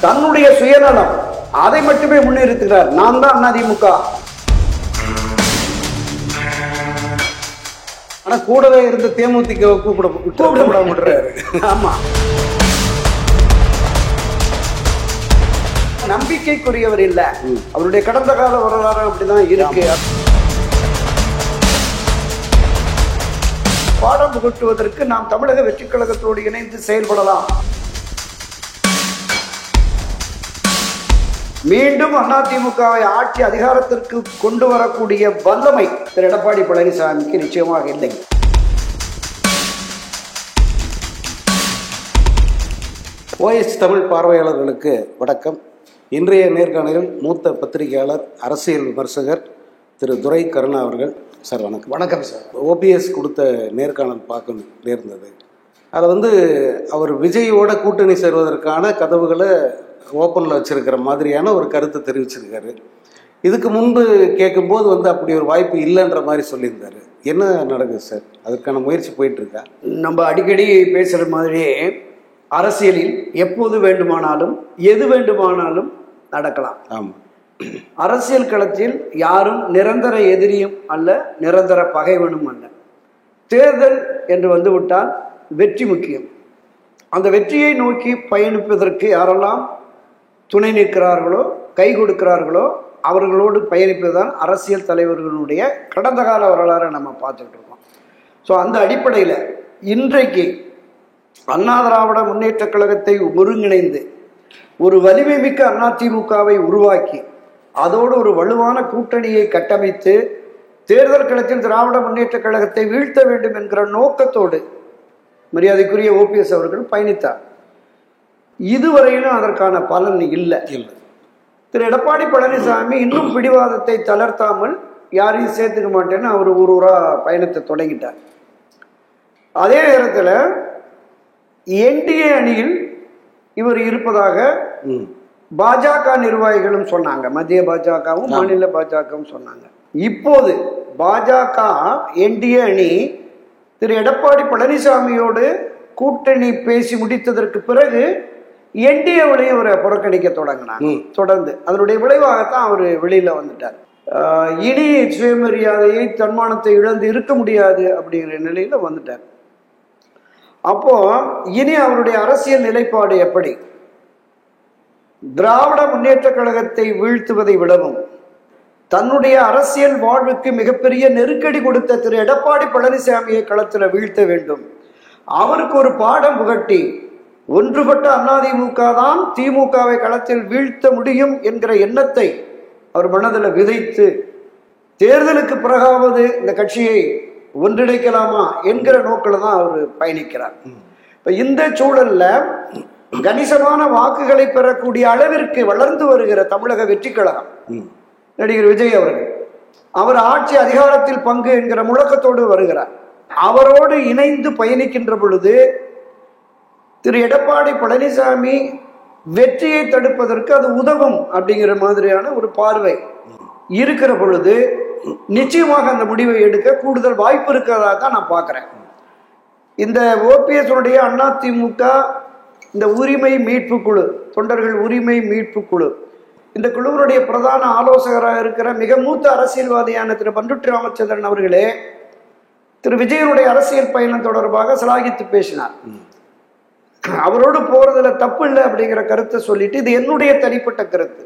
தன்னுடைய சுயநலம் அதை மட்டுமே முன்னிறுத்துகிறார். நான் தான் அதிமுக. ஆனா கூடவே இருந்து தேமுதிக கூப்பிட. ஆமா, நம்பிக்கைக்குரியவர் இல்ல. அவருடைய கடந்த கால வரலாறு அப்படிதான் இருக்கு. பாடம் புகட்டுவதற்கு நாம் தமிழக வெற்றிக் கழகத்தோடு இணைந்து செயல்படலாம். மீண்டும் அதிமுகவை ஆட்சி அதிகாரத்திற்கு கொண்டு வரக்கூடிய வல்லமை திரு எடப்பாடி பழனிசாமிக்கு நிச்சயமாக இல்லை. OS தமிழ் பார்வையாளர்களுக்கு வணக்கம். இன்றைய நேர்காணலில் மூத்த பத்திரிகையாளர், அரசியல் விமர்சகர் திரு துரை கருணா அவர்கள். சார் வணக்கம். வணக்கம் சார். OPS கொடுத்த நேர்காணல் பார்க்க நேர்ந்தது. அதில் அவர் விஜயோட கூட்டணி சேர்வதற்கான கதவுகளை ஓப்பனில் வச்சிருக்கிற மாதிரியான ஒரு கருத்தை தெரிவிச்சிருக்காரு. இதுக்கு முன்பு கேட்கும்போது அப்படி ஒரு வாய்ப்பு இல்லைன்ற மாதிரி சொல்லியிருந்தாரு. என்ன நடக்குது சார்? அதற்கான முயற்சி போயிட்டு இருக்கா? நம்ம அடிக்கடி பேசுகிற மாதிரி அரசியலில் எப்போது வேண்டுமானாலும் எது வேண்டுமானாலும் நடக்கலாம். ஆமாம். அரசியல் களத்தில் யாரும் நிரந்தர எதிரியும் அல்ல, நிரந்தர பகைவனும் அல்ல. தேர்தல் என்று வந்துவிட்டால் வெற்றி முக்கியம். அந்த வெற்றியை நோக்கி பயணிப்பதற்கு யாரெல்லாம் துணை நிற்கிறார்களோ, கை கொடுக்கிறார்களோ, அவர்களோடு பயணிப்பதுதான் அரசியல் தலைவர்களுடைய கடந்த கால வரலாறை நம்ம பார்த்துட்டு இருக்கோம். ஸோ அந்த அடிப்படையில் இன்றைக்கு அண்ணா திராவிட முன்னேற்ற கழகத்தை ஒருங்கிணைந்து ஒரு வலிமை மிக்க அதிமுகவை உருவாக்கி அதோடு ஒரு வலுவான கூட்டணியை கட்டமைத்து தேர்தல் களத்தில் திராவிட முன்னேற்ற கழகத்தை வீழ்த்த வேண்டும் என்கிற நோக்கத்தோடு மரியாதைக்குரிய OPS அவர்கள் பயணித்தார். இதுவரையிலும் அதற்கான பலன் இல்லை. திரு எடப்பாடி பழனிசாமி இன்னும் பிடிவாதத்தை தளர்த்தாமல் யாரையும் சேர்த்துக்க மாட்டேன்னு அவர் ஊரா பயணத்தை தொடங்கிட்டார். அதே நேரத்தில் NDA அணியில் இவர் இருப்பதாக பாஜக நிர்வாகிகளும் சொன்னாங்க. மத்திய பாஜகவும் மாநில பாஜகவும் சொன்னாங்க. இப்போது பாஜக NDA அணி திரு எடப்பாடி பழனிசாமியோடு கூட்டணி பேசி முடித்ததற்கு பிறகு NDAவிலையும் அவரை புறக்கணிக்க தொடங்கினாங்க. தொடர்ந்து அதனுடைய விளைவாகத்தான் அவர் வெளியில வந்துட்டார். இனி சுயமரியாதையை, தன்மானத்தை இழந்து இருக்க முடியாது அப்படிங்கிற நிலையில வந்துட்டார். அப்போ இனி அவருடைய அரசியல் நிலைப்பாடு எப்படி? திராவிட முன்னேற்ற கழகத்தை வீழ்த்துவதை விடவும் தன்னுடைய அரசியல் வாழ்வுக்கு மிகப்பெரிய நெருக்கடி கொடுத்த திரு எடப்பாடி பழனிசாமியை களத்தில் வீழ்த்த வேண்டும். அவருக்கு ஒரு பாடம் புகட்டி ஒன்றுபட்ட அதிமுக தான் திமுகவை களத்தில் வீழ்த்த முடியும் என்கிற எண்ணத்தை அவர் மனதில் விதைத்து தேர்தலுக்கு பிறகாவது இந்த கட்சியை ஒன்றிணைக்கலாமா என்கிற நோக்கில் தான் அவர் பயணிக்கிறார். இப்ப இந்த சூழல்ல கணிசமான வாக்குகளை பெறக்கூடிய அளவிற்கு வளர்ந்து வருகிற தமிழக வெற்றி கழகம், நடிகர் விஜய் அவர்கள், அவர் ஆட்சி அதிகாரத்தில் பங்கு என்கிற முழக்கத்தோடு வருகிறார். அவரோடு இணைந்து பயணிக்கின்ற பொழுது திரு எடப்பாடி பழனிசாமி வெற்றியை தடுப்பதற்கு அது உதவும் அப்படிங்கிற மாதிரியான ஒரு பார்வை இருக்கிற பொழுது நிச்சயமாக அந்த முடிவை எடுக்க கூடுதல் வாய்ப்பு இருக்கிறதா தான் நான் பார்க்கிறேன். இந்த OPS உடைய அதிமுக இந்த உரிமை மீட்பு குழு, தொண்டர்கள் உரிமை மீட்பு குழு, இந்த குழுவினுடைய பிரதான ஆலோசகராக இருக்கிற மிக மூத்த அரசியல்வாதியான திரு பண்ருட்டி ராமச்சந்திரன் அவர்களே திரு விஜயனுடைய அரசியல் பயணம் தொடர்பாக சிலாகித்து பேசினார். அவரோடு போறதுல தப்பு இல்லை அப்படிங்கிற கருத்தை சொல்லிட்டு, இது என்னுடைய தனிப்பட்ட கருத்து,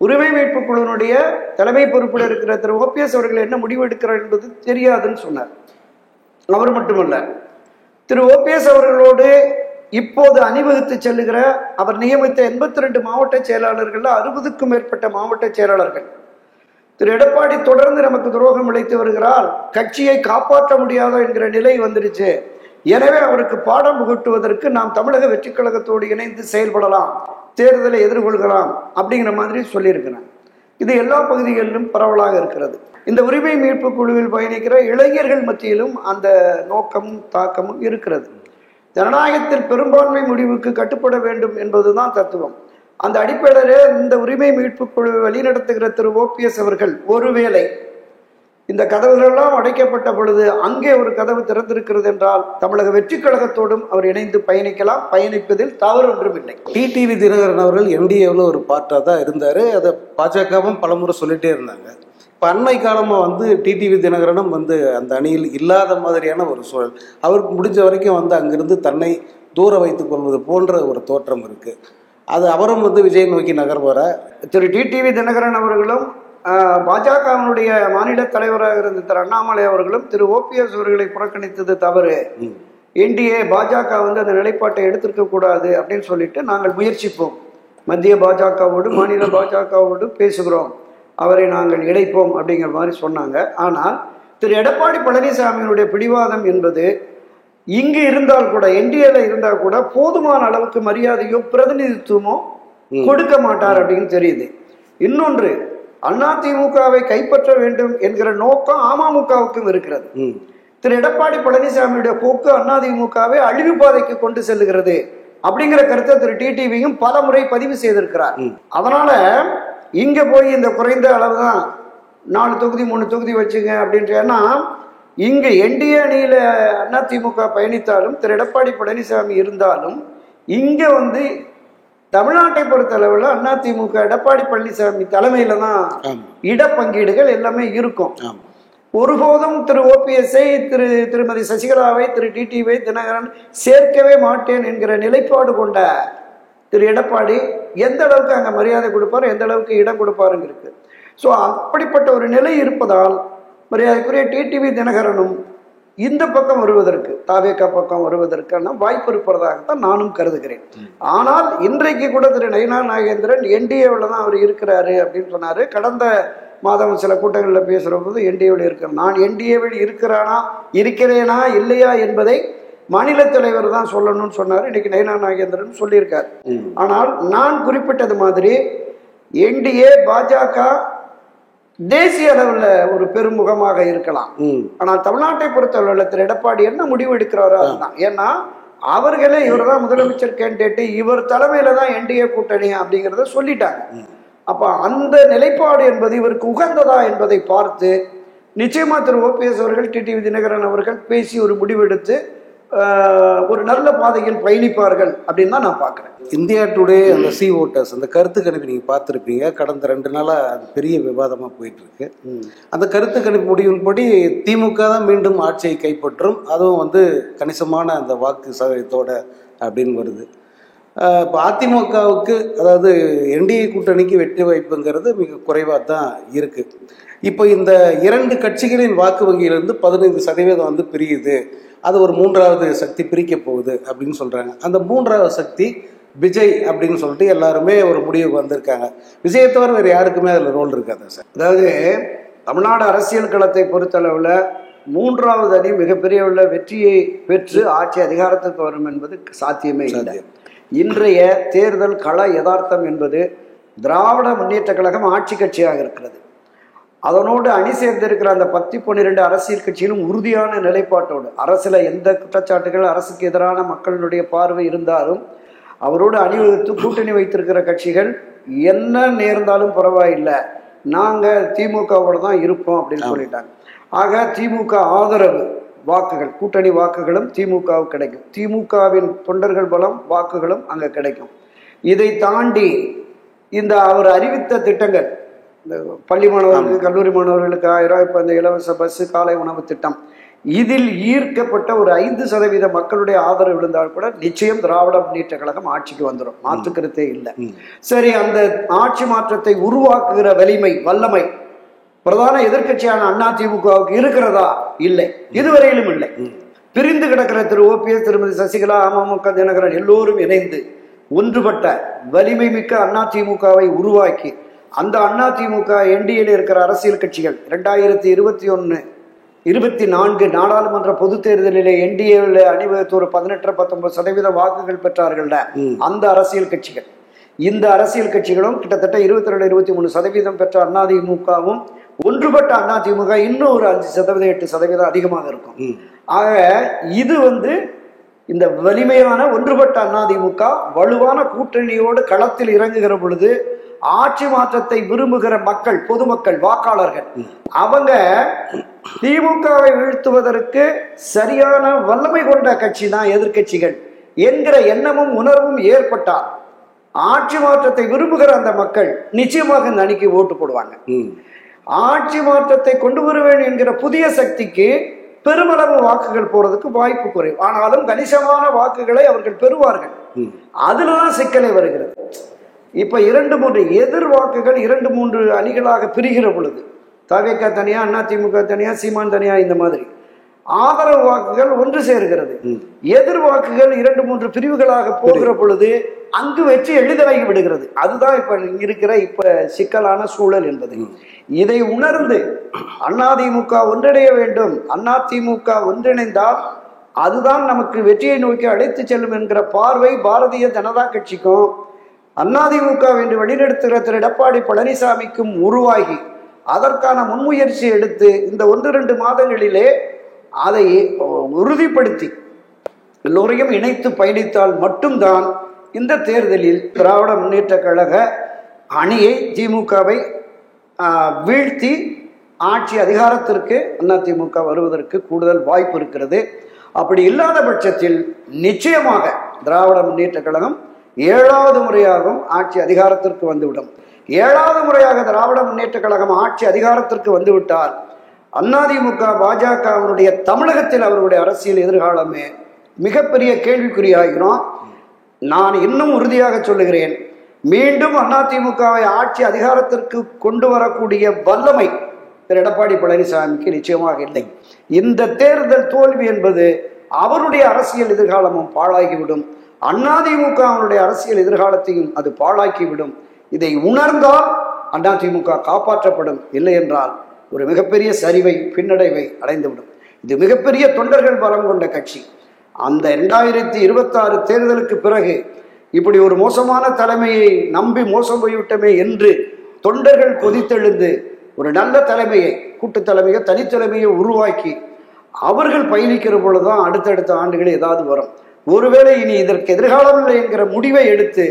உரிமை மீட்பு குழுவினுடைய தலைமை பொறுப்பில் இருக்கிற திரு OPS அவர்கள் என்ன முடிவு எடுக்கிறார் என்பது தெரியாதுன்னு சொன்னார். அவர் மட்டுமல்ல, திரு OPS அவர்களோடு இப்போது அணிவகுத்து செல்லுகிற அவர் நியமித்த 82 மாவட்ட செயலாளர்கள், 60க்கும் மேற்பட்ட மாவட்ட செயலாளர்கள், திரு எடப்பாடி தொடர்ந்து நமக்கு துரோகம் இழைத்து வருகிறார், கட்சியை காப்பாற்ற முடியாதோ என்கிற நிலை வந்துடுச்சு, எனவே அவருக்கு பாடம் புகட்டுவதற்கு நாம் தமிழக வெற்றிக் கழகத்தோடு இணைந்து செயல்படலாம், தேர்தலை எதிர்கொள்கலாம் அப்படிங்கிற மாதிரி சொல்லியிருக்கிறாங்க. இது எல்லா பகுதிகளிலும் பரவலாக இருக்கிறது. இந்த உரிமை மீட்பு குழுவில் பயணிக்கிற இளைஞர்கள் மத்தியிலும் அந்த நோக்கமும் தாக்கமும் இருக்கிறது. ஜனநாயகத்தில் பெரும்பான்மை முடிவுக்கு கட்டுப்பட வேண்டும் என்பதுதான் தத்துவம். அந்த அடிப்படையில் இந்த உரிமை மீட்பு குழுவை வழிநடத்துகிற திரு OPS அவர்கள் ஒருவேளை இந்த கதவுகளெல்லாம் அடைக்கப்பட்ட பொழுது அங்கே ஒரு கதவு திறந்திருக்கிறது என்றால் தமிழக வெற்றி கழகத்தோடும் அவர் இணைந்து பயணிக்கலாம். பயணிப்பதில் தவறு ஒன்றும் இல்லை. டிடிவி தினகரன் அவர்கள் என்டிஏவில் ஒரு பார்ட்டாக தான் இருந்தார். அதை பாஜகவும் பலமுறை சொல்லிட்டே இருந்தாங்க. இப்போ அண்மை காலமாக வந்து டிடிவி தினகரனும் வந்து அந்த அணியில் இல்லாத மாதிரியான ஒரு சூழல். அவருக்கு முடிஞ்ச வரைக்கும் வந்து அங்கிருந்து தன்னை தூர வைத்துக் கொள்வது போன்ற ஒரு தோற்றம் இருக்குது. அது அவரும் வந்து விஜய் நோக்கி நகர்வார. திரு டிடிவி தினகரன் அவர்களும் பாஜகவினுடைய மாநில தலைவராக இருந்த திரு அண்ணாமலை அவர்களும் திரு ஓபிஎஸ் அவர்களை புறக்கணித்தது தவறு. என்டிஏ பாஜக வந்து அந்த நிலைப்பாட்டை எடுத்திருக்க கூடாது அப்படின்னு சொல்லிட்டு நாங்கள் முயற்சிப்போம், மத்திய பாஜகவோடு மாநில பாஜகவோடு பேசுகிறோம், அவரை நாங்கள் இணைப்போம் அப்படிங்கிற மாதிரி சொன்னாங்க. ஆனால் திரு எடப்பாடி பழனிசாமியினுடைய பிடிவாதம் என்பது இங்கு இருந்தால் கூட, என்டிஏல இருந்தால் கூட போதுமான அளவுக்கு மரியாதையோ பிரதிநிதித்துவமோ கொடுக்க மாட்டார் அப்படின்னு தெரியுது. இன்னொன்று, அதிமுகவை கைப்பற்ற வேண்டும் என்கிற நோக்கம் அமமுகவுக்கும் இருக்கிறது. திரு எடப்பாடி பழனிசாமியுடைய போக்கு அதிமுகவை அழிவு பாதைக்கு கொண்டு செல்லுகிறது அப்படிங்கிற கருத்தை திரு டிடிவியும் பல முறை பதிவு செய்திருக்கிறார். அதனால இங்க போய் இந்த குறைந்த அளவு தான் 4 தொகுதி 3 தொகுதி வச்சுங்க அப்படின்றேன்னா, இங்க என்டிஏ அணியில அதிமுக பயணித்தாலும் திரு எடப்பாடி பழனிசாமி இருந்தாலும் இங்க வந்து தமிழ்நாட்டை பொறுத்த அளவில் அதிமுக எடப்பாடி பழனிசாமி தலைமையில தான் இடப்பங்கீடுகள் எல்லாமே இருக்கும். ஒருபோதும் திரு ஓபிஎஸ்ஐ திருமதி சசிகலாவை திரு டிடிவி தினகரன் சேர்க்கவே மாட்டேன் என்கிற நிலைப்பாடு கொண்ட திரு எடப்பாடி எந்த அளவுக்கு அங்க மரியாதை கொடுப்பார், எந்த அளவுக்கு இடம் கொடுப்பாருங்க இருக்கு. ஸோ அப்படிப்பட்ட ஒரு நிலை இருப்பதால் மரியாதைக்குரிய டிடிவி தினகரனும் இந்த பக்கம் வருவதற்கு, தாவேகா பக்கம் வருவதற்கான வாய்ப்பு இருப்பதாகத்தான் நானும் கருதுகிறேன். ஆனால் இன்றைக்கு கூட திரு நயினார் நாகேந்திரன் என்டிஏவில் தான் அவர் இருக்கிறாரு அப்படின்னு சொன்னாரு. கடந்த மாதம் சில கூட்டங்களில் பேசுகிற போது என்டிஏவில் இருக்கிறேன், நான் என்டிஏவில் இருக்கிறேனா இல்லையா என்பதை மாநில தலைவர் தான் சொல்லணும்னு சொன்னார். இன்னைக்கு நயினார் நாகேந்திரன் சொல்லியிருக்கார். ஆனால் நான் குறிப்பிட்டது மாதிரி என்டிஏ பாஜக தேசிய அளவில் ஒரு பெருமுகமாக இருக்கலாம். ஆனால் தமிழ்நாட்டை பொறுத்தவரை திரு எடப்பாடி என்ன முடிவு எடுக்கிறாரோ அதுதான். ஏன்னா அவர்களே இவர் தான் முதலமைச்சர் கேண்டிடேட், இவர் தலைமையில தான் என்டிஏ கூட்டணி அப்படிங்கிறத சொல்லிட்டாங்க. அப்ப அந்த நிலைப்பாடு என்பது இவருக்கு உகந்ததா என்பதை பார்த்து நிச்சயமா திரு ஓபிஎஸ் அவர்கள் டிடிவி தினகரன் அவர்கள் பேசி ஒரு முடிவெடுத்து ஒரு நல்ல பாதையில் பயணிப்பார்கள் அப்படின்னு தான் நான் பார்க்குறேன். இந்தியா டுடே அந்த சி ஓட்டர்ஸ் அந்த கருத்து கணிப்பு நீங்கள் பார்த்துருப்பீங்க. கடந்த 2 நாளாக அது பெரிய விவாதமாக போயிட்டு இருக்கு. அந்த கருத்து கணிப்பு முடிவின்படி திமுக தான் மீண்டும் ஆட்சியை கைப்பற்றும், அதுவும் வந்து கணிசமான அந்த வாக்கு சதவீதத்தோட அப்படின்னு வருது. இப்போ அதிமுகவுக்கு, அதாவது என்டிஏ கூட்டணிக்கு வெற்றி வாய்ப்புங்கிறது மிக குறைவாக தான் இருக்கு. இப்போ இந்த 2 கட்சிகளின் வாக்கு வங்கியிலிருந்து 15% வந்து பிரியுது, அது ஒரு 3வது சக்தி பிரிக்க போகுது அப்படின்னு சொல்றாங்க. அந்த 3வது சக்தி விஜய் அப்படின்னு சொல்லிட்டு எல்லாருமே ஒரு முடிவுக்கு வந்திருக்காங்க. விஜயை தவிர வேறு யாருக்குமே அதில் ரோல் இருக்காது சார். அதாவது தமிழ்நாடு அரசியல் களத்தை பொறுத்தளவில் 3வது அணி மிகப்பெரிய உள்ள வெற்றியை பெற்று ஆட்சி அதிகாரத்துக்கு வரும் என்பது சாத்தியமே இல்லை. இன்றைய தேர்தல் கள யதார்த்தம் என்பது திராவிட முன்னேற்ற கழகம் ஆட்சி கட்சியாக இருக்கிறது. அதனோடு அணி சேர்ந்திருக்கிற அந்த 10-12 அரசியல் கட்சிகளும் உறுதியான நிலைப்பாட்டோடு, அரசுல எந்த குற்றச்சாட்டுகள் அரசுக்கு எதிரான மக்களுடைய பார்வை இருந்தாலும் அவரோடு அணிவகுத்து கூட்டணி வைத்திருக்கிற கட்சிகள் என்ன நேர்ந்தாலும் பரவாயில்லை, நாங்க திமுகவோட தான் இருப்போம் அப்படின்னு சொல்லிட்டாங்க. ஆக திமுக ஆதரவு வாக்குகள், கூட்டணி வாக்குகளும் திமுகவுக்கு கிடைக்கும். திமுகவின் தொண்டர்கள் பலம் வாக்குகளும் அங்க கிடைக்கும். இதை தாண்டி இந்த அவர் அறிவித்த திட்டங்கள், இந்த பள்ளி மாணவர்களுக்கு கல்லூரி மாணவர்களுக்கு 1000, இப்போ இந்த இலவச பஸ் காலை உணவு திட்டம், இதில் ஈர்க்கப்பட்ட ஒரு 5% மக்களுடைய ஆதரவு விழுந்தால் கூட நிச்சயம் திராவிட முன்னேற்ற கழகம் ஆட்சிக்கு வந்துடும், மாற்றுக்கருத்தே இல்லை. சரி, அந்த ஆட்சி மாற்றத்தை உருவாக்குகிற வல்லமை பிரதான எதிர்கட்சியான அதிமுகவுக்கு இருக்கிறதா? இல்லை, இதுவரையிலும் இல்லை. பிரிந்து கிடக்கிற திரு ஓபிஎஸ், திருமதி சசிகலா, அமமுக தினகரன் எல்லோரும் இணைந்து ஒன்றுபட்ட வலிமை மிக்க அதிமுகவை உருவாக்கி அந்த அதிமுக என்டிஏல இருக்கிற அரசியல் கட்சிகள் 2021-24 நாடாளுமன்ற பொது தேர்தலிலே என்டிஏவில் அணிவகுத்து ஒரு 18-19% வாக்குகள் பெற்றார்கள்ல அந்த அரசியல் கட்சிகள், இந்த அரசியல் கட்சிகளும் கிட்டத்தட்ட 22-23% பெற்ற அதிமுகவும் ஒன்றுபட்ட அதிமுக இன்னும் ஒரு 5%-8% அதிகமாக இருக்கும். ஆக இது இந்த வலிமையான ஒன்றுபட்ட அதிமுக வலுவான கூட்டணியோடு களத்தில் இறங்குகிற பொழுது ஆட்சி மாற்றத்தை விரும்புகிற மக்கள், பொதுமக்கள், வாக்காளர்கள், அவங்க திமுகவை வீழ்த்துவதற்கு சரியான வல்லமை கொண்ட கட்சி தான் எதிர்கட்சிகள் என்கிற எண்ணமும் உணர்வும் ஏற்பட்டால் ஆட்சி மாற்றத்தை விரும்புகிற அந்த மக்கள் நிச்சயமாக இந்த அணிக்கு ஓட்டு போடுவாங்க. ஆட்சி மாற்றத்தை கொண்டு வருவேன் என்கிற புதிய சக்திக்கு பெருமளவு வாக்குகள் போறதுக்கு வாய்ப்பு குறைவு. ஆனாலும் கணிசமான வாக்குகளை அவர்கள் பெறுவார்கள். அதுலதான் சிக்கலை வருகிறது. இப்ப 2-3 எதிர் வாக்குகள் 2-3 அணிகளாக பிரிகிற பொழுது, தவிக தனியா, அதிமுக தனியா, சீமான் தனியா, இந்த மாதிரி ஆதரவு வாக்குகள் ஒன்று சேர்கிறது. எதிர் வாக்குகள் 2-3 பிரிவுகளாக போகிற பொழுது அங்கு வெற்றி எளிதாகி விடுகிறது. அதுதான் இப்ப இருக்கிற சிக்கலான சூழல் என்பது. இதை உணர்ந்து அதிமுக ஒன்றிணைய வேண்டும். அதிமுக ஒன்றிணைந்தால் அதுதான் நமக்கு வெற்றியை நோக்கி அழைத்து செல்லும் என்கிற பார்வை பாரதிய ஜனதா கட்சிக்கும் அதிமுக என்று வழிநடத்துகிற திரு எடப்பாடி பழனிசாமிக்கும் உருவாகி அதற்கான முன்முயற்சி எடுத்து இந்த 1-2 மாதங்களிலே அதை உறுதிப்படுத்தி எல்லோரையும் இணைத்து பயணித்தால் மட்டும்தான் இந்த தேர்தலில் திராவிட முன்னேற்ற கழக அணியை, திமுகவை வீழ்த்தி ஆட்சி அதிகாரத்திற்கு அதிமுக வருவதற்கு கூடுதல் வாய்ப்பு இருக்கிறது. அப்படி இல்லாத பட்சத்தில் நிச்சயமாக திராவிட முன்னேற்ற கழகம் 7வது முறையாகவும் ஆட்சி அதிகாரத்திற்கு வந்துவிடும். 7வது முறையாக திராவிட முன்னேற்ற கழகம் ஆட்சி அதிகாரத்திற்கு வந்துவிட்டால் அதிமுக, பாஜக அவருடைய தமிழகத்தில் அவருடைய அரசியல் எதிர்காலமே மிகப்பெரிய கேள்விக்குறியாகிறோம். நான் இன்னும் உறுதியாக சொல்லுகிறேன், மீண்டும் அதிமுகவை ஆட்சி அதிகாரத்திற்கு கொண்டு வரக்கூடிய வல்லமை திரு எடப்பாடி பழனிசாமிக்கு நிச்சயமாக இல்லை. இந்த தேர்தல் தோல்வி என்பது அவருடைய அரசியல் எதிர்காலமும் பாழாகிவிடும். அதிமுக அவருடைய அரசியல் எதிர்காலத்தையும் அது பாழாக்கிவிடும். இதை உணர்ந்தால் அதிமுக காப்பாற்றப்படும். இல்லை என்றால் ஒரு மிகப்பெரிய சரிவை, பின்னடைவை அடைந்துவிடும். இது மிகப்பெரிய தொண்டர்கள் பலம் கொண்ட கட்சி. அந்த 2026 தேர்தலுக்கு பிறகு இப்படி ஒரு மோசமான தலைமையை நம்பி மோசம் போய்விட்டமே என்று தொண்டர்கள் கொதித்தெழுந்து ஒரு நல்ல தலைமையை, கூட்டு தலைமையை, தனித்தலைமையை உருவாக்கி அவர்கள் பயணிக்கிற பொழுதுதான் அடுத்தடுத்த ஆண்டுகள் ஏதாவது வரும். ஒருவேளை இனி இதற்கு எதிர்காலம் இல்லை என்கிற முடிவை எடுத்து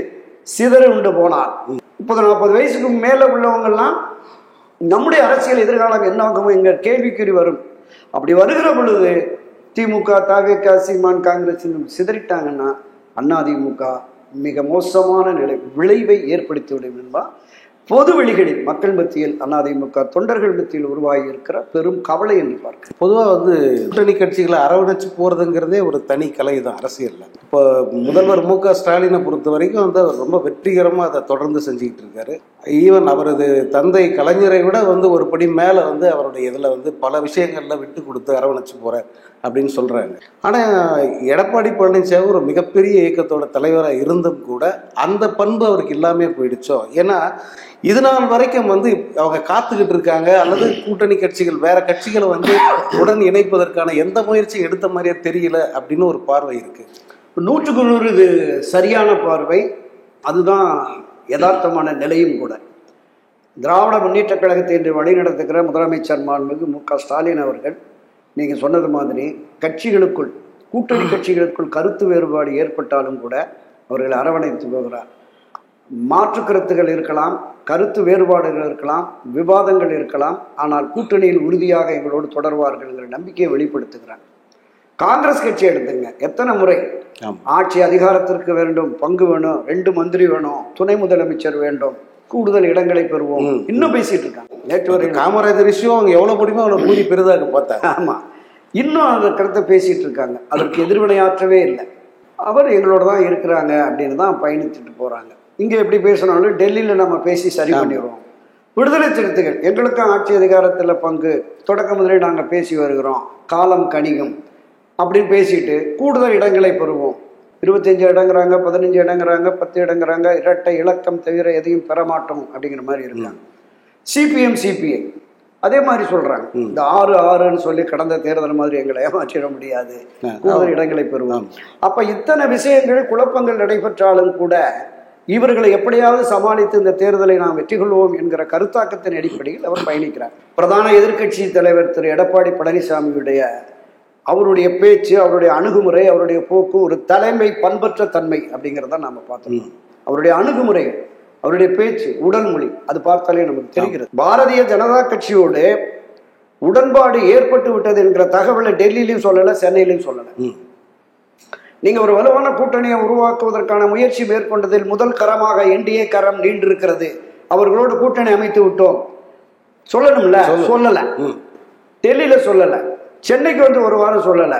சிதற உண்டு போனார் 30-40 வயசுக்கு மேல உள்ளவங்கெல்லாம் நம்முடைய அரசியல் எதிர்காலம் என்ன ஆகுமோ என்கிற கேள்விக்குறி வரும். அப்படி வருகிற பொழுது திமுக, தவிக, சீமான், காங்கிரஸ் சிதறிட்டாங்கன்னா அதிமுக மிக மோசமான விளைவை ஏற்படுத்திவிடும் என்பா பொது வெளிகளில் மக்கள் மத்தியில் அதிமுக தொண்டர்கள் மத்தியில் உருவாகி இருக்கிற பெரும் கவலை என்று பார்க்க. பொதுவாக கூட்டணி கட்சிகளை அரவணைச்சு போறதுங்கிறதே ஒரு தனி கலை தான் அரசியல்ல. இப்போ முதல்வர் மு.க. ஸ்டாலினை பொறுத்த வரைக்கும் அவர் ரொம்ப வெற்றிகரமாக அதை தொடர்ந்து செஞ்சுக்கிட்டு இருக்காரு. ஈவன் அவரது தந்தை கலைஞரை விட ஒரு படி மேலே அவருடைய இதில் பல விஷயங்கள்ல விட்டு கொடுத்து அரவணைச்சு போறார் அப்படின்னு சொல்றாங்க. ஆனால் எடப்பாடி பழனிசாமி ஒரு மிகப்பெரிய இயக்கத்தோட தலைவராக இருந்தும் கூட அந்த பண்பு அவருக்கு இல்லாமே போயிடுச்சோ. ஏன்னா இது நாள் வரைக்கும் அவங்க காத்துக்கிட்டு இருக்காங்க, அல்லது கூட்டணி கட்சிகள் வேற கட்சிகளை உடன் இணைப்பதற்கான எந்த முயற்சியும் எடுத்த மாதிரியே தெரியல அப்படின்னு ஒரு பார்வை இருக்கு. 100க்கு 100 இது சரியான பார்வை. அதுதான் யதார்த்தமான நிலையும் கூட. திராவிட முன்னேற்ற கழகத்தை இன்று வழிநடத்துகிற முதலமைச்சர் மாண்புமிகு மு.க. ஸ்டாலின் அவர்கள் நீங்க சொன்னது மாதிரி கட்சிகளுக்குள், கூட்டணி கட்சிகளுக்குள் கருத்து வேறுபாடு ஏற்பட்டாலும் கூட அவர்கள் அரவணைத்து போகிறார். மாற்று கருத்துகள் இருக்கலாம், கருத்து வேறுபாடுகள் இருக்கலாம், விவாதங்கள் இருக்கலாம், ஆனால் கூட்டணியில் உறுதியாக எங்களோடு தொடர்வார்கள் என்கிற நம்பிக்கையை வெளிப்படுத்துகிறார். காங்கிரஸ் கட்சி எடுத்துங்க, எத்தனை முறை ஆட்சி அதிகாரத்திற்கு வேண்டும், பங்கு வேணும், 2 மந்திரி வேணும், துணை முதலமைச்சர் வேண்டும், கூடுதல் இடங்களை பெறுவோம், இன்னும் பேசிட்டு இருக்காங்க. நேற்று வரை காமராஜர் விஷயம் அவங்க எவ்வளவு முடியுமோ அவ்வளவு கூடி பெரிதாக பார்த்தாங்க. ஆமா, இன்னும் அந்த கருத்தை பேசிட்டு இருக்காங்க. அதற்கு எதிர்வினையாற்றவே இல்லை. அவர் எங்களோட தான் இருக்கிறாங்க அப்படின்னு தான் பயணிச்சுட்டு போறாங்க. இங்க எப்படி பேசினாலும் டெல்லியில நம்ம பேசி சரி பண்ணிடுவோம். விடுதலை சிறுத்தைகள் எங்களுக்கும் ஆட்சி அதிகாரத்துல பங்கு, தொடக்க முதலே நாங்க பேசி வருகிறோம், காலம் கணிகும் அப்படின்னு பேசிட்டு கூடுதல் இடங்களை பெறுவோம். 25 இடங்கிறாங்க, 15 இடங்கிறாங்க, 10 இடங்கிறாங்க, இரட்டை இலக்கம் தவிர எதையும் பெறமாட்டோம் அப்படிங்கிற மாதிரி இருக்காங்க. சிபிஎம், சிபிஐ அதே மாதிரி சொல்றாங்க. இந்த 6-6ன்னு சொல்லி கடந்த தேர்தல் மாதிரி எங்களை ஏமாற்றிட முடியாது, கூடுதல் இடங்களை பெறுவோம். அப்ப இத்தனை விஷயங்கள், குழப்பங்கள் நடைபெற்றாலும் கூட இவர்களை எப்படியாவது சமாளித்து இந்த தேர்தலை நாம் வெற்றி கொள்வோம் என்கிற கருத்தாக்கத்தின் அடிப்படையில் அவர் பயணிக்கிறார். பிரதான எதிர்கட்சி தலைவர் திரு எடப்பாடி பழனிசாமியுடைய அவருடைய பேச்சு, அவருடைய அணுகுமுறை, அவருடைய போக்கு ஒரு தலைமை பண்பற்ற தன்மை அப்படிங்கிறத நாம பார்த்தோம். அவருடைய அணுகுமுறை அவருடைய பேச்சு, உடல் மொழி, அது பார்த்தாலே நமக்கு தெரிகிறது. பாரதிய ஜனதா கட்சியோடு உடன்பாடு ஏற்பட்டு விட்டது என்கிற தகவலை டெல்லியிலையும் சொல்லல, சென்னையிலையும் சொல்லல. நீங்க ஒரு வலுவான கூட்டணியை உருவாக்குவதற்கான முயற்சி மேற்கொண்டதில் முதல் கரமாக என்டிஏ கரம் நீண்டிருக்கிறது. அவர்களோடு கூட்டணி அமைத்து விட்டோம் சொல்லணும்ல, சொல்லல. டெல்லியில சொல்லல, சென்னைக்கு வந்து ஒரு வாரம் சொல்லல.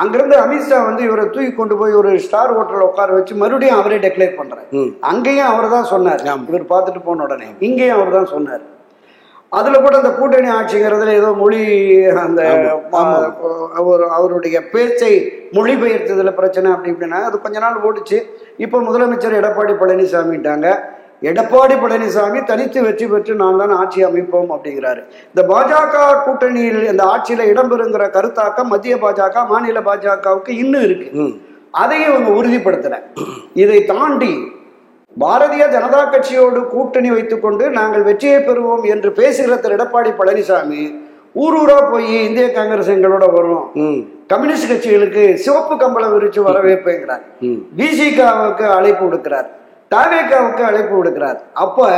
அங்கிருந்து அமித்ஷா வந்து இவரை தூக்கி கொண்டு போய் ஒரு ஸ்டார் ஹோட்டல்ல உட்கார வச்சு மறுபடியும் அவரே டெக்ளேர் பண்றாரு. அங்கேயும் அவர் தான் சொன்னார், இவர் பார்த்துட்டு போன உடனே இங்கேயும் அவர் தான் சொன்னார். அதுல கூட அந்த கூட்டணி ஆட்சிங்கிறதுல ஏதோ மொழி, அந்த அவருடைய பேச்சை மொழிபெயர்த்ததுல பிரச்சனை அப்படி இப்படின்னா அது கொஞ்ச நாள் ஓடிச்சு. இப்போ முதலமைச்சர் எடப்பாடி பழனிசாமிட்டாங்க. எடப்பாடி பழனிசாமி தனித்து வெற்றி பெற்று நான் தான் ஆட்சி அமைப்போம் அப்படிங்கிறாரு. இந்த பாஜக கூட்டணியில் இந்த ஆட்சியில இடம்பெறுங்கிற கருத்தாக்கம் மத்திய பாஜக, மாநில பாஜகவுக்கு இன்னும் இருக்கு. அதையும் இவங்க உறுதிப்படுத்தல. இதை தாண்டி பாரதிய ஜனதா கட்சியோடு கூட்டணி வைத்துக் கொண்டு நாங்கள் வெற்றியை பெறுவோம் என்று பேசுகிற திரு எடப்பாடி பழனிசாமி ஊரூரா போய் இந்திய காங்கிரஸ் எங்களோட வரும், கம்யூனிஸ்ட் கட்சிகளுக்கு சிவப்பு கம்பளம் விரிச்சு வரவேற்பேங்கிறார், விசிகாவுக்கு அழைப்பு விடுக்கிறார், தாவேகாவுக்கு அழைப்பு விடுக்கிறார். அப்ப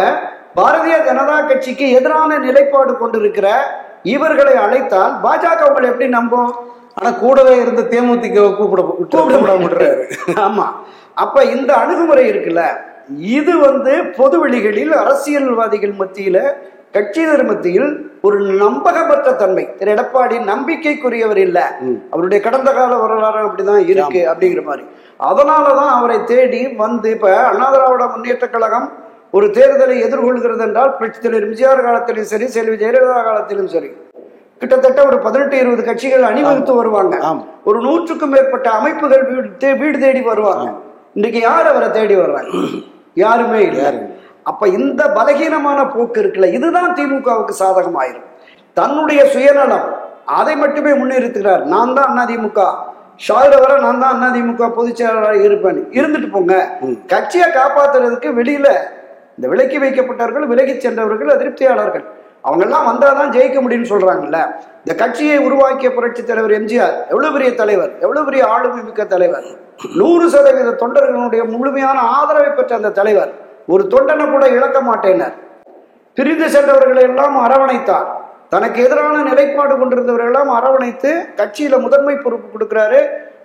பாரதிய ஜனதா கட்சிக்கு எதிரான நிலைப்பாடு கொண்டிருக்கிற இவர்களை அழைத்தால் பாஜக உங்களை எப்படி நம்பும்? ஆனா கூடவே இருந்து தேமுதிக கூப்பிடுறாரு. ஆமா, அப்ப இந்த அணுகுமுறை இருக்குல்ல, இது வந்து பொது வெளிகளில் அரசியல்வாதிகள் மத்தியில, கட்சியினர் மத்தியில் ஒரு நம்பகமற்ற தன்மை. திரு எடப்பாடி நம்பிக்கைக்குரியவர் இல்ல, அவருடைய கடந்த கால வரலாறு அப்படிதான் இருக்கு அப்படிங்கிற மாதிரி. அதனாலதான் அவரை தேடி வந்து இப்ப அண்ணா திராவிட முன்னேற்ற கழகம் ஒரு தேர்தலை எதிர்கொள்கிறது என்றால் தலைவர் எம்ஜிஆர் காலத்திலும் சரி, செல்வி ஜெயலலிதா காலத்திலும் சரி, கிட்டத்தட்ட ஒரு 18-20 கட்சிகள் அணிவகுத்து வருவாங்க. ஒரு 100க்கும் மேற்பட்ட அமைப்புகள் வீடு தேடி வருவாங்க. இன்றைக்கு யார் அவரை தேடி வர்றாங்க? யாருமே இல்லை. அப்ப இந்த பலகீனமான போக்கு இருக்குல்ல, இதுதான் திமுகவுக்கு சாதகமாயிரும். தன்னுடைய சுயநலம் அதை மட்டுமே முன்னிறுத்துகிறார். நான் தான் அதிமுக, ஷாயிர வர நான் தான் அதிமுக பொதுச் செயலாளராக இருப்பேன். இருந்துட்டு போங்க. கட்சியை காப்பாத்துறதுக்கு வெளியில இந்த விலக்கி வைக்கப்பட்டவர்கள், விலகி சென்றவர்கள், அதிருப்தியாளர்கள், அவங்க எல்லாம் வந்தாதான் ஜெயிக்க முடியும்னு சொல்றாங்கல்ல. இந்த கட்சியை உருவாக்கிய புரட்சி தலைவர் எம்ஜிஆர் எவ்வளவு பெரிய தலைவர், எவ்வளவு பெரிய ஆளுமை மிக்க தலைவர், 100% தொண்டர்களுடைய முழுமையான ஆதரவை பெற்ற அந்த தலைவர் ஒரு தொண்டனை கூட இழக்க மாட்டேனார். பிரிந்து சென்றவர்களை எல்லாம் அரவணைத்தார். தனக்கு எதிரான நிலைப்பாடு கொண்டிருந்தவர்கள் எல்லாம் அரவணைத்து கட்சியில முதன்மை பொறுப்பு கொடுக்கிறாரு,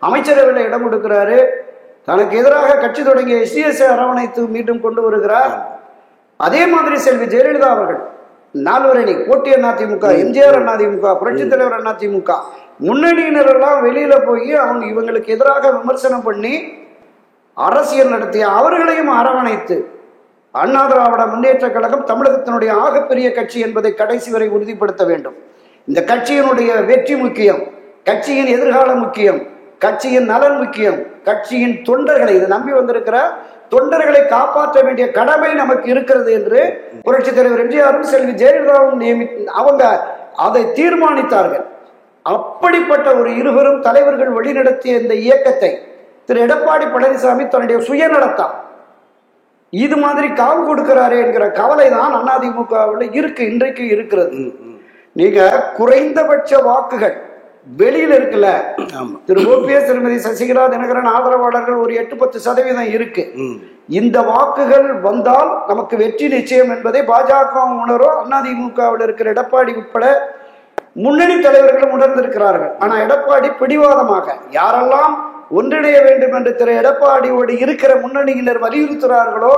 அமைச்சரவையில இடம் கொடுக்கிறாரு. தனக்கு எதிராக கட்சி தொடங்கிய எஸ்டிஎஸ் அரவணைத்து மீண்டும் கொண்டு வருகிறார். அதே மாதிரி செல்வி ஜெயலலிதா அவர்கள் நால்வரணி போட்டி அதிமுக, எம்ஜிஆர் அதிமுக, புரட்சி தலைவர் அதிமுக, முன்னணியினர் எல்லாம் வெளியில போய் அவங்க இவங்களுக்கு எதிராக விமர்சனம் பண்ணி அரசியல் நடத்திய அவர்களையும் அரவணைத்து அண்ணா திராவிட முன்னேற்ற கழகம் தமிழகத்தினுடைய ஆகப்பெரிய கட்சி என்பதை கடைசி வரை உறுதிப்படுத்த வேண்டும். இந்த கட்சியினுடைய வெற்றி முக்கியம், கட்சியின் எதிர்காலம் முக்கியம், கட்சியின் நலன் முக்கியம், கட்சியின் தொண்டர்களை, இதை நம்பி வந்திருக்கிற தொண்டர்களை காப்பாற்ற வேண்டிய கடமை நமக்கு இருக்கிறது என்று புரட்சி தலைவர் எம்ஜிஆரும் செல்வி ஜெயலலிதாவும் அவங்க அதை தீர்மானித்தார்கள். அப்படிப்பட்ட ஒரு இருவரும் தலைவர்கள் வழிநடத்திய இந்த இயக்கத்தை திரு எடப்பாடி பழனிசாமி தன்னுடைய சுயநலத்தான் இது மாதிரி காவு கொடுக்கிறாரே என்கிற கவலை தான் அதிமுகவில் இருக்கு, இன்றைக்கு இருக்கிறது. நீங்க குறைந்தபட்ச வாக்குகள் வெளியில இருக்குல்ல, திரு ஓபிஎஸ், திருமதி சசிகலா, தினகரன் ஆதரவாளர்கள் ஒரு 8-10% இருக்கு. இந்த வாக்குகள் வந்தால் நமக்கு வெற்றி நிச்சயம் என்பதை பாஜக உணரும், அதிமுகவில் இருக்கிற எடப்பாடி உட்பட முன்னணி தலைவர்களும் உணர்ந்திருக்கிறார்கள். ஆனா எடப்பாடி பிடிவாதமாக யாரெல்லாம் ஒன்றிணைய வேண்டும் என்று திரு எடப்பாடியோடு இருக்கிற முன்னணியினர் வலியுறுத்துகிறார்களோ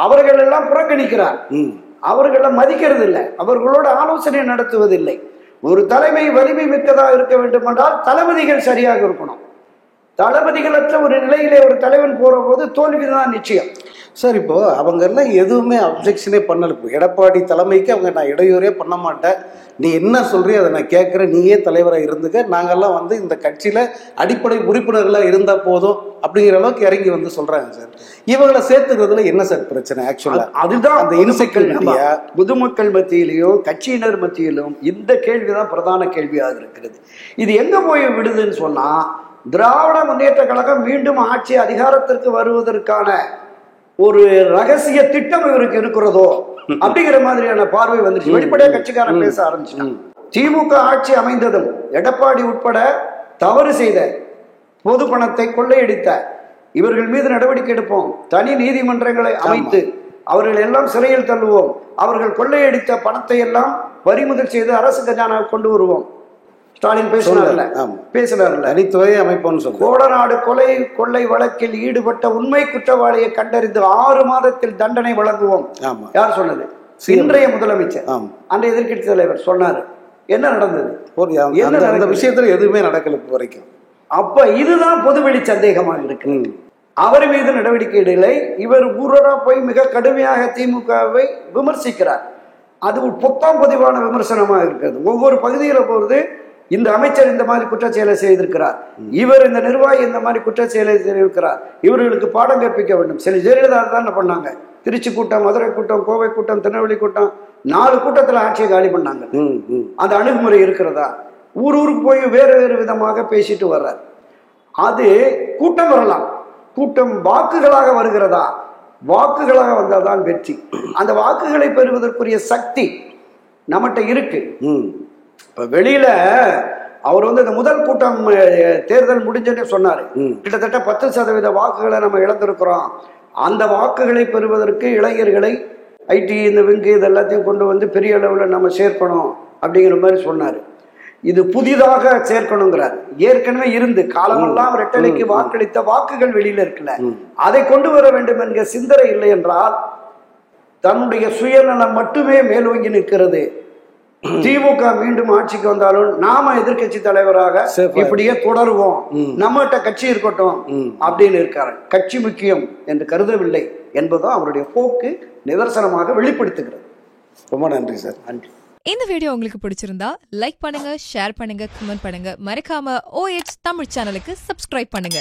அவர்கள் எல்லாம் புறக்கணிக்கிறார். அவர்களை மதிக்கிறது இல்லை, அவர்களோடு ஆலோசனை நடத்துவதில்லை. ஒரு தலைமை வலிமை மிக்கதா இருக்க வேண்டும் என்றால் தளபதிகள் சரியாக இருக்கணும். தளபதிகளற்ற ஒரு நிலையிலே ஒரு தலைவன் போற போது தோல்விதான் நிச்சயம். சார், இப்போ அவங்க எல்லாம் எதுவுமே அப்ஜெக்ஷனே பண்ணல. இப்போ எடப்பாடி தலைமைக்கு அவங்க நான் இடையூறே பண்ண மாட்டேன், நீ என்ன சொல்றியோ அதை நான் கேட்குறேன், நீயே தலைவராக இருந்துக்க, நாங்கள்லாம் வந்து இந்த கட்சியில் அடிப்படை உறுப்பினர்களாக இருந்தால் போதும் அப்படிங்கிற அளவுக்கு இறங்கி வந்து சொல்கிறாங்க சார். இவங்களை சேர்த்துக்கிறதுல என்ன சார் பிரச்சனை? ஆக்சுவலாக அதுதான் அந்த இன்செக்யூரிட்டியா பொதுமக்கள் மத்தியிலேயோ கட்சியினர் மத்தியிலும் இந்த கேள்விதான் பிரதான கேள்வியாக இருக்கிறது. இது எங்க போய் விடுதுன்னு சொன்னா, திராவிட முன்னேற்ற கழகம் மீண்டும் ஆட்சி அதிகாரத்திற்கு வருவதற்கான ஒரு ரகசிய திட்டம் இவருக்கு இருக்கிறதோ அப்படிங்கிற மாதிரியான பார்வை வந்துருச்சு. வெளிப்படையா கட்சிக்காரன் பேச ஆரம்பிச்சுட்டான். திமுக ஆட்சி அமைந்ததும் எடப்பாடி உட்பட தவறு செய்த, பொது பணத்தை கொள்ளையடித்த இவர்கள் மீது நடவடிக்கை எடுப்போம், தனி நீதிமன்றங்களை அமைத்து அவர்கள் எல்லாம் சிறையில் தள்ளுவோம், அவர்கள் கொள்ளையடித்த பணத்தை எல்லாம் பறிமுதல் செய்து அரசு கஜானா கொண்டு வருவோம். ஸ்டாலின் பேசினார்ல, தனித்துறை அமைப்போன்னு சொல்லி கோடநாடு கொள்ளை வழக்கில் ஈடுபட்ட உண்மை குற்றவாளியை கண்டறிந்து 6 மாதத்தில் தண்டனை வழங்குவோம். யார் சொன்னது? இன்றைய முதலமைச்சர், அன்றைய எதிர்க்கட்சி தலைவர் சொன்னாரு. என்ன நடந்தது? அந்த விஷயத்துல எதுவுமே நடக்கல இப்ப வரைக்கும். அப்ப இதுதான் பொதுவெளி சந்தேகமாக இருக்கு. அவர் மீது நடவடிக்கை இல்லை. இவர் ஊரடா போய் மிக கடுமையாக திமுகவை விமர்சிக்கிறார். அது ஒரு பொத்தாம் பதிவான விமர்சனமாக இருக்கிறது. ஒவ்வொரு பகுதியில போறது இந்த அமைச்சர் இந்த மாதிரி குற்றச்செயலை செய்திருக்கிறார், இவர் இந்த நிர்வாகி இந்த மாதிரி குற்றச்செயலை செய்திருக்கிறார், இவர்களுக்கு பாடம் கற்பிக்க வேண்டும். சில ஜெயலலிதா தான் பண்ணாங்க. திருச்சி கூட்டம், மதுரை கூட்டம், கோவை கூட்டம், திருநெல்வேலி கூட்டம், 4 கூட்டத்தில் ஆட்சியை காலி பண்ணாங்க. அந்த அணுகுமுறை இருக்கிறதா? ஊருக்கு போய் வேறு வேறு விதமாக பேசிட்டு வர்றார். அது கூட்டம் வரலாம், கூட்டம் வாக்குகளாக வருகிறதா? வாக்குகளாக வந்தால்தான் வெற்றி. அந்த வாக்குகளை பெறுவதற்குரிய சக்தி நம்மகிட்ட இருக்கு. இப்ப வெளியில அவர் இந்த முதல் கூட்டம் தேர்தல் முடிஞ்சே சொன்னாரு, கிட்டத்தட்ட 10% வாக்குகளை நம்ம இழந்திருக்கிறோம். அந்த வாக்குகளை பெறுவதற்கு இளைஞர்களை ஐடி இந்த விங்கு இது எல்லாத்தையும் கொண்டு வந்து பெரிய அளவில் நம்ம சேர்க்கணும் அப்படிங்கிற மாதிரி சொன்னார். இது புதிதாக சேர்க்கணுங்கிறார். ஏற்கனவே இருந்து காலமெல்லாம் ரெட்டலைக்கு வாக்களித்த வாக்குகள் வெளியில இருக்குல்ல, அதை கொண்டு வர வேண்டும் என்கிற சிந்தனை இல்லை என்றால் தன்னுடைய சுயநலம் மட்டுமே மேலோங்கி நிற்கிறது. திமுக மீண்டும் ஆட்சிக்கு வந்தாலும் நாம எதிர்கட்சி தலைவராக இப்படியே தொடருவோம், நம்மகிட்ட கட்சி இருக்கட்டும் அப்படின்னு இருக்காரு. கட்சி முக்கியம் என்று கருதவில்லை என்பதும் அவருடைய போக்கு நிதர்சனமாக வெளிப்படுத்துகிறது. ரொம்ப நன்றி சார். நன்றி. இந்த வீடியோ உங்களுக்கு பிடிச்சிருந்தா லைக் பண்ணுங்க, ஷேர் பண்ணுங்க, கமெண்ட் பண்ணுங்க. மறக்காம OH தமிழ் சேனலுக்கு சப்ஸ்கிரைப் பண்ணுங்க.